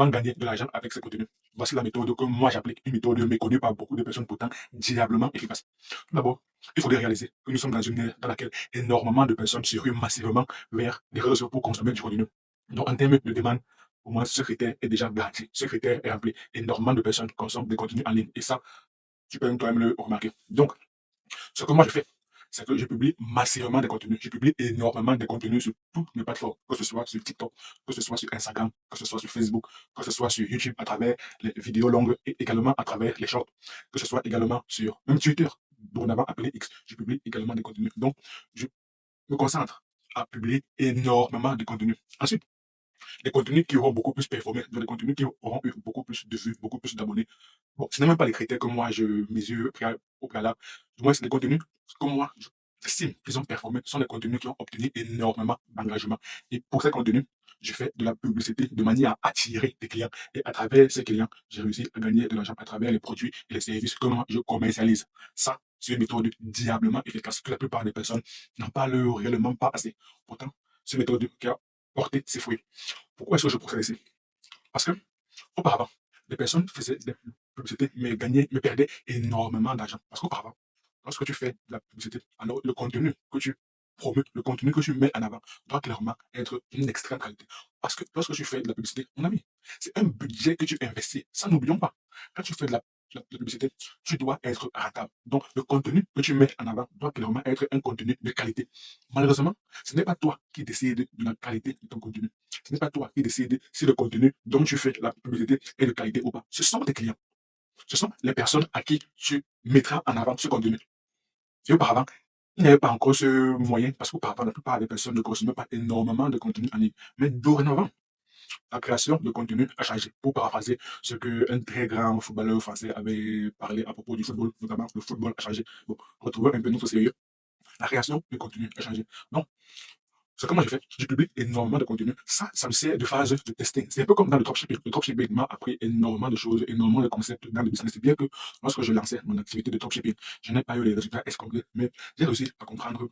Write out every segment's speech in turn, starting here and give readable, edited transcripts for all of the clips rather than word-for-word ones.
comment gagner de l'argent avec ces contenus. Voici la méthode que moi j'applique, une méthode méconnue par beaucoup de personnes, pourtant diablement efficace. Tout d'abord, il faudrait réaliser que nous sommes dans une ère dans laquelle énormément de personnes se ruent massivement vers les réseaux sociaux pour consommer du contenu. Donc, en termes de demande, pour moi, ce critère est déjà garanti. Ce critère est rempli. Énormément de personnes consomment des contenus en ligne. Et ça, tu peux même toi-même le remarquer. Donc, ce que moi je fais, c'est que je publie massivement des contenus. Je publie énormément de contenus sur toutes mes plateformes, que ce soit sur TikTok, que ce soit sur Instagram, que ce soit sur Facebook, que ce soit sur YouTube à travers les vidéos longues et également à travers les shorts, que ce soit également sur même Twitter, dorénavant appelé X. Je publie également des contenus. Donc, je me concentre à publier énormément de contenus. Ensuite, des contenus qui auront beaucoup plus performé, des contenus qui auront eu beaucoup plus de vues, beaucoup plus d'abonnés. Bon, ce n'est même pas les critères que moi je mesure au préalable. Du moins, c'est des contenus que moi j'estime qu'ils ont performé. Ce sont des contenus qui ont obtenu énormément d'engagement. Et pour ces contenus, je fais de la publicité de manière à attirer des clients. Et à travers ces clients, j'ai réussi à gagner de l'argent à travers les produits et les services que moi je commercialise. Ça, c'est une méthode diablement efficace que la plupart des personnes n'en parlent réellement pas assez. Pourtant, c'est une méthode qui a porté ses fruits. Pourquoi est-ce que je procède ainsi? Parce que, auparavant, les personnes faisaient des publicités, mais perdaient énormément d'argent. Parce qu'auparavant, lorsque tu fais de la publicité, alors le contenu que tu promeux, le contenu que tu mets en avant doit clairement être d'une extrême qualité. Parce que lorsque tu fais de la publicité, mon ami, c'est un budget que tu investis. Ça, n'oublions pas. Quand tu fais de la publicité, tu dois être rentable. Donc, le contenu que tu mets en avant doit clairement être un contenu de qualité. Malheureusement, ce n'est pas toi qui décides de la qualité de ton contenu. Ce n'est pas toi qui décides si le contenu dont tu fais la publicité est de qualité ou pas. Ce sont tes clients. Ce sont les personnes à qui tu mettras en avant ce contenu. Et auparavant, il n'y avait pas encore ce moyen, parce qu'auparavant, la plupart des personnes ne consommaient pas énormément de contenu en ligne. Mais dorénavant, la création de contenu a changé. Pour paraphraser ce qu'un très grand footballeur français avait parlé à propos du football, notamment le football a changé. Bon, retrouvons un peu notre sérieux. La création de contenu a changé. Donc, ce que moi j'ai fait, je publie énormément de contenu. Ça me sert de phase de testing. C'est un peu comme dans le dropshipping. Le dropshipping m'a appris énormément de choses, énormément de concepts dans le business. C'est bien que lorsque je lançais mon activité de dropshipping, je n'ai pas eu les résultats escomptés, mais j'ai réussi à comprendre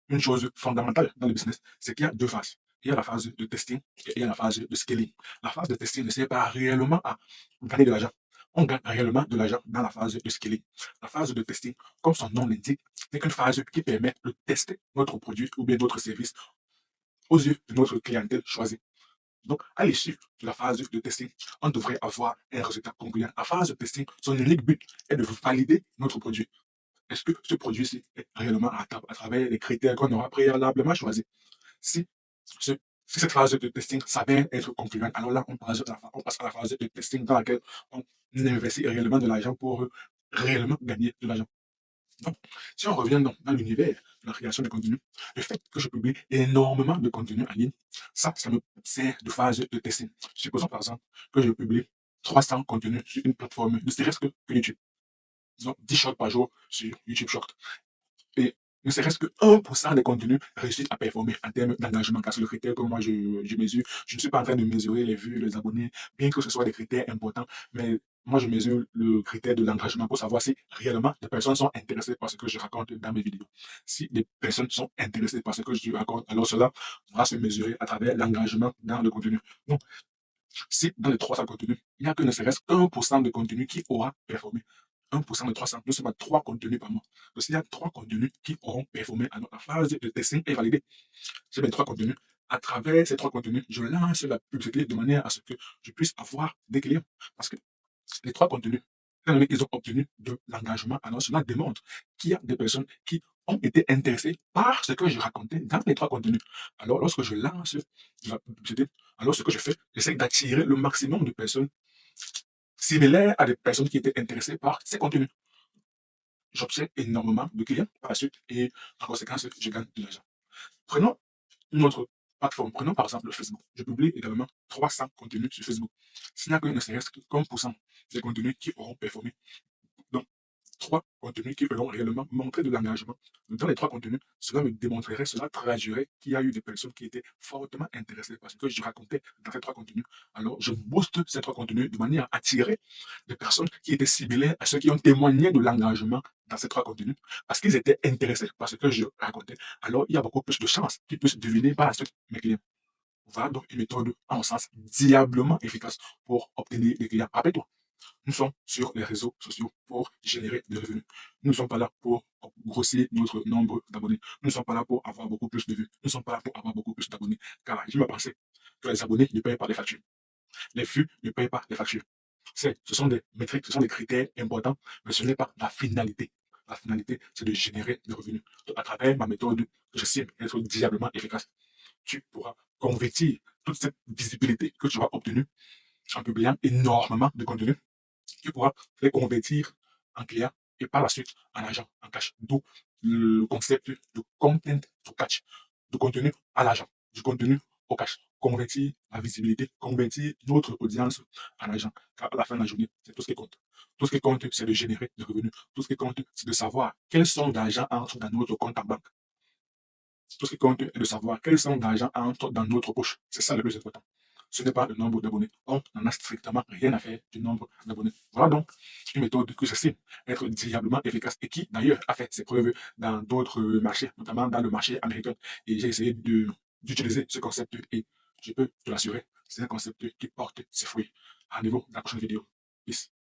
une chose fondamentale dans le business, c'est qu'il y a deux phases. Il y a la phase de testing et il y a la phase de scaling. La phase de testing ne sert pas réellement à gagner de l'argent. On gagne réellement de l'argent dans la phase de scaling. La phase de testing, comme son nom l'indique, n'est qu'une phase qui permet de tester notre produit ou bien notre service aux yeux de notre clientèle choisie. Donc, à l'issue de la phase de testing, on devrait avoir un résultat concluant. La phase de testing, son unique but est de valider notre produit. Est-ce que ce produit-ci est réellement rentable à travers les critères qu'on aura préalablement choisis? Si, ce- si cette phase de testing s'avère être concluante, alors là, on passe à la phase de testing dans laquelle on investit réellement de l'argent pour réellement gagner de l'argent. Donc, si on revient donc dans l'univers de la création de contenu, le fait que je publie énormément de contenu en ligne, ça me sert de phase de testing. Supposons par exemple que je publie 300 contenus sur une plateforme, ne serait-ce que YouTube. Disons 10 shorts par jour sur YouTube Short. Et ne serait-ce que 1% des contenus réussissent à performer en termes d'engagement, car c'est le critère que moi je mesure. Je ne suis pas en train de mesurer les vues, les abonnés, bien que ce soit des critères importants, mais moi je mesure le critère de l'engagement pour savoir si réellement les personnes sont intéressées par ce que je raconte dans mes vidéos. Si les personnes sont intéressées par ce que je raconte, alors cela va se mesurer à travers l'engagement dans le contenu. Donc, si dans les 300 contenus, il n'y a que ne serait-ce qu'1% de contenu qui aura performé, 1% de 300, nous sommes à 3 contenus par mois. Donc, s'il y a 3 contenus qui auront performé à notre phase de testing et validé, j'ai mes 3 contenus. À travers ces 3 contenus, je lance la publicité de manière à ce que je puisse avoir des clients. Parce que les 3 contenus, étant donné qu'ils ont obtenu de l'engagement, alors cela démontre qu'il y a des personnes qui ont été intéressées par ce que je racontais dans les 3 contenus. Alors, lorsque je lance la publicité, alors ce que je fais, j'essaie d'attirer le maximum de personnes similaires à des personnes qui étaient intéressées par ces contenus. J'obtiens énormément de clients par la suite et en conséquence, je gagne de l'argent. Prenons une autre plateforme, prenons par exemple le Facebook. Je publie également 300 contenus sur Facebook. S'il n'y a que ne serait-ce que 1% des contenus qui auront performé. Donc, 3 contenus qui auront réellement montré de l'engagement. Dans les 3 contenus, cela me démontrerait, cela traduirait qu'il y a eu des personnes qui étaient fortement intéressées par ce que je racontais dans ces 3 contenus. Alors, je booste ces 3 contenus de manière à attirer des personnes qui étaient similaires à ceux qui ont témoigné de l'engagement dans ces 3 contenus parce qu'ils étaient intéressés par ce que je racontais. Alors, il y a beaucoup plus de chances qu'ils puissent devenir par la suite mes clients. Voilà donc une méthode, à mon sens, diablement efficace pour obtenir des clients. Rappelle-toi, nous sommes sur les réseaux sociaux pour générer des revenus. Nous ne sommes pas là pour grossir notre nombre d'abonnés. Nous ne sommes pas là pour avoir beaucoup plus de vues. Nous ne sommes pas là pour avoir beaucoup plus d'abonnés. Car je me pensais que les abonnés ne payent pas les factures. Les vues ne payent pas les factures. Ce sont des métriques, ce sont des critères importants, mais ce n'est pas la finalité. La finalité, c'est de générer des revenus. Donc, à travers ma méthode que je sais être diablement efficace, tu pourras convertir toute cette visibilité que tu auras obtenue en publiant énormément de contenu. Tu pourras les convertir en clients et par la suite en argent, en cash. D'où le concept de content to cash, de contenu à l'argent, du contenu au cash. Convertir la visibilité, convertir notre audience en argent. Car à la fin de la journée, c'est tout ce qui compte. Tout ce qui compte, c'est de générer des revenus. Tout ce qui compte, c'est de savoir quelle somme d'argent entre dans notre compte en banque. Tout ce qui compte est de savoir quelle somme d'argent entre dans notre poche. C'est ça le plus important. Ce n'est pas le nombre d'abonnés. On n'en a strictement rien à faire du nombre d'abonnés. Voilà donc une méthode que j'estime être diablement efficace et qui, d'ailleurs, a fait ses preuves dans d'autres marchés, notamment dans le marché américain. Et j'ai essayé d'utiliser ce concept et je peux te l'assurer, c'est un concept qui porte ses fruits. Rendez-vous dans la prochaine vidéo. Peace.